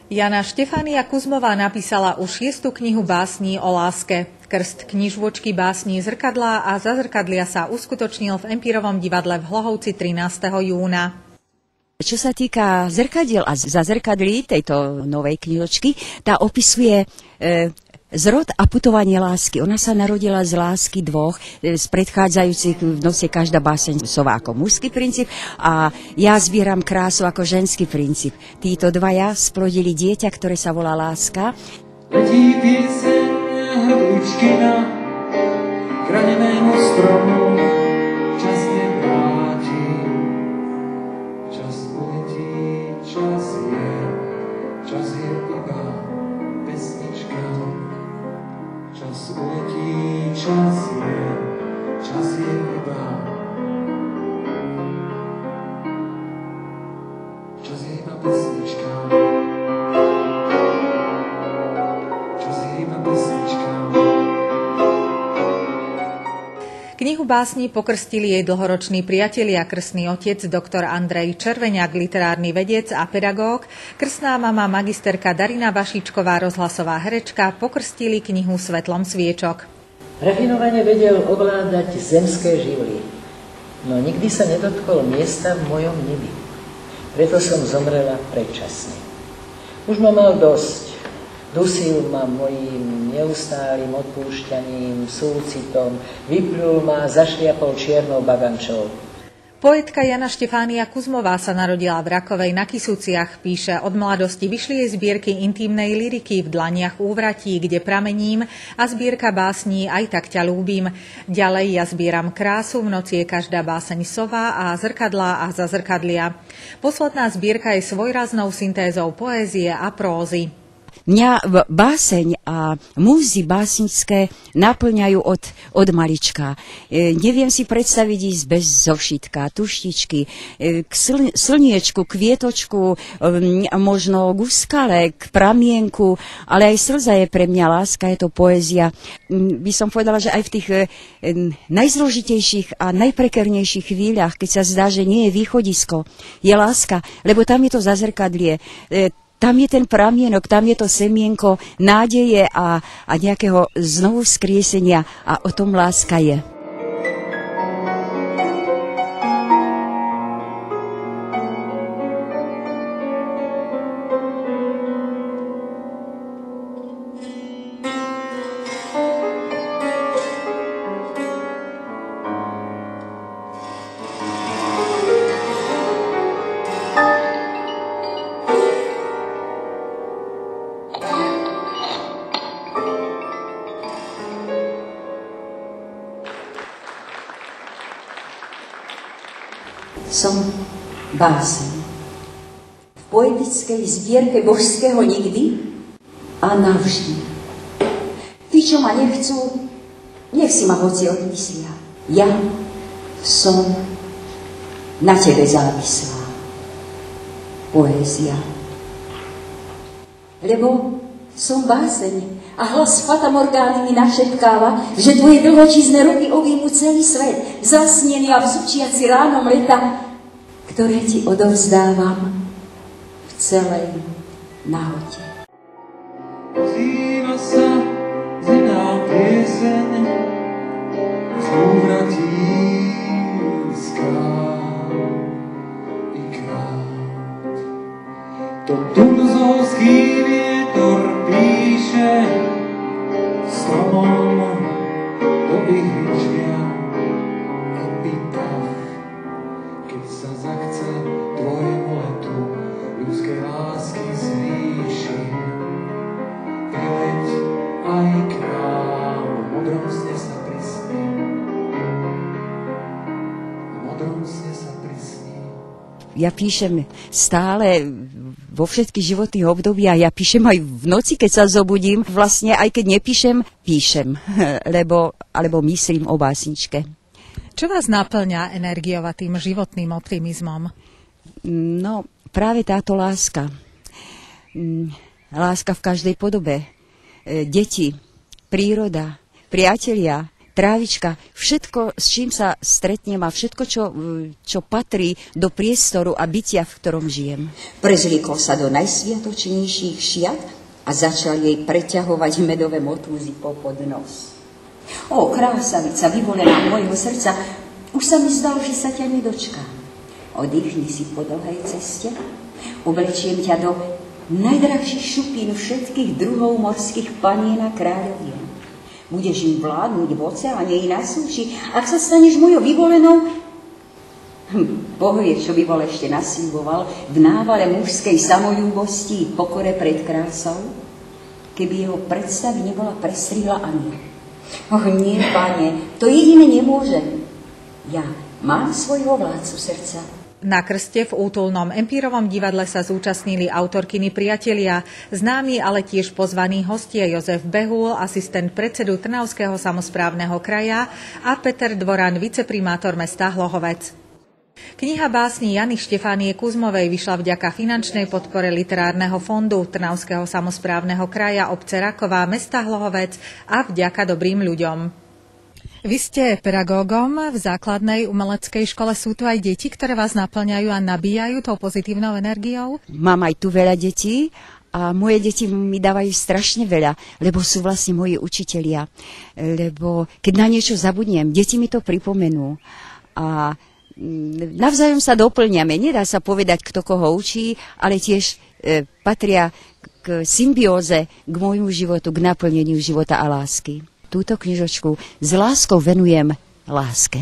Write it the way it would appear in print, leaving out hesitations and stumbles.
Jana Štefánia Kuzmová napísala už 6. knihu básní o láske. Krst knižôčky básní Zrkadlá a zazrkadlia sa uskutočnil v Empírovom divadle v Hlohovci 13. júna. Čo sa týka zrkadiel a zazrkadlí tejto novej knižočky, tá opisuje zrod a putovanie lásky. Ona sa narodila z lásky dvoch, z predchádzajúcich v noci každá báseň sová ako mužský princíp a ja zbieram krásu ako ženský princíp. Títo dvaja splodili dieťa, ktoré sa volá Láska. Letí pieseň hručkina kranenému stromu, čas nevráti, čas uletí, čas je iba pesnička. Čas uletí, čas je iba pesnička. Knihu básní pokrstili jej dlhoroční priatelia, krstný otec doktor Andrej Červeňák, literárny vedec a pedagóg, krstná mama magisterka Darina Vašičková, rozhlasová herečka, pokrstili knihu svetlom sviečok. Rafinovane vedel ovládať zemské živly, no nikdy sa nedotkol miesta v mojom nebi. Preto som zomrela predčasne. Už ma mal dosť. Dusil ma mojím neustálým odpúšťaním, súcitom, vyplul ma, zašliapol čiernou bagančou. Poetka Jana Štefánia Kuzmová sa narodila v Rakovej na Kisúciach. Píše, od mladosti vyšli jej zbierky intímnej lyriky V dlaniach úvratí, Kde pramením a zbierka básní Aj tak ťa ľúbim. Ďalej Ja zbieram krásu, V noci je každá báseň sová a Zrkadlá a zazrkadlia. Posledná zbierka je svojraznou syntézou poézie a prózy. Mňa báseň a múzy básnické naplňajú od malička. Neviem si predstaviť ísť bez zošitka, tuštičky, k slniečku, kvietočku, možno k skale, k pramienku, ale aj slza je pre mňa láska, je to poézia. By som povedala, že aj v tých najzložitejších a najprekernejších chvíľach, keď sa zdá, že nie je východisko, je láska, lebo tam je to zazrkadlie. Tam je ten pramienok, tam je to semienko nádeje a nejakého znovu skriesenia a o tom láska je. Som báseň. V poetickej zbierke božského nikdy a navždy. Tí, čo ma nechcú, nech si ma hoci odmyslia. Ja som na tebe závislá. Poézia. Lebo som báseň a hlas fatamorgány mi našepkáva, že tvoje dlhočízne ruky objímu celý svet, zasnený a vzúčiaci ránom leta, ktoré ti odovzdávam v celej nahote. Ozýva sa zimná pieseň z úvratí skál i krát. To tunzovský vietor píše stromom do ihličia epitaf. Keď sa zachce tvojemu letu ľudskej lásky zvýšim, vyleď aj k nám, v modrom sne sa prisní. V modrom sne sa prisní. Ja píšem stále vo všetkých životných obdobiach. Ja píšem aj v noci, keď sa zobudím. Vlastne aj keď nepíšem, píšem, alebo myslím o básničke. Čo vás naplňa energiou a tým životným optimizmom? No, práve táto láska. Láska v každej podobe. Deti, príroda, priatelia, trávička, všetko, s čím sa stretnem a všetko, čo patrí do priestoru a bytia, v ktorom žijem. Prezliekol sa do najsviatočnejších šiat a začal jej preťahovať medové motúzy popod nos. Ó, krásavica, vyvolená môjho srdca, už sa mi zdalo, že sa ťa nedočkám. Oddychni si po dlhej ceste, oblečiem ťa do najdrahších šupín všetkých druhov morských panien a kráľovien. Budeš im vládnuť v oceáne i na súši. Ak sa staneš mojou vyvolenou, Boh vie, čo by bol ešte nasľuboval v návale mužskej samoľúbosti, pokore pred krásou, keby jeho predstavy nebola prestrihla Ania. Nie, Pane, to jediné nemôže. Ja mám svojho vládcu srdca. Na krste v útulnom Empírovom divadle sa zúčastnili autorkyni priatelia, známi, ale tiež pozvaní hostia Jozef Behúl, asistent predsedu Trnavského samosprávneho kraja, a Peter Dvoran, viceprimátor mesta Hlohovec. Kniha básni Jany Štefánie Kuzmovej vyšla vďaka finančnej podpore Literárneho fondu Trnavského samosprávneho kraja, obce Raková, mesta Hlohovec a vďaka dobrým ľuďom. Vy ste pedagógom v základnej umeleckej škole. Sú tu aj deti, ktoré vás naplňajú a nabíjajú tou pozitívnou energiou? Mám aj tu veľa detí a moje deti mi dávajú strašne veľa, lebo sú vlastne moji učitelia. Lebo keď na niečo zabudnem, deti mi to pripomenú. A navzájom sa doplňame. Nedá sa povedať, kto koho učí, ale tiež patria k symbióze, k môjmu životu, k naplneniu života a lásky. Túto knižočku s láskou venujem láske.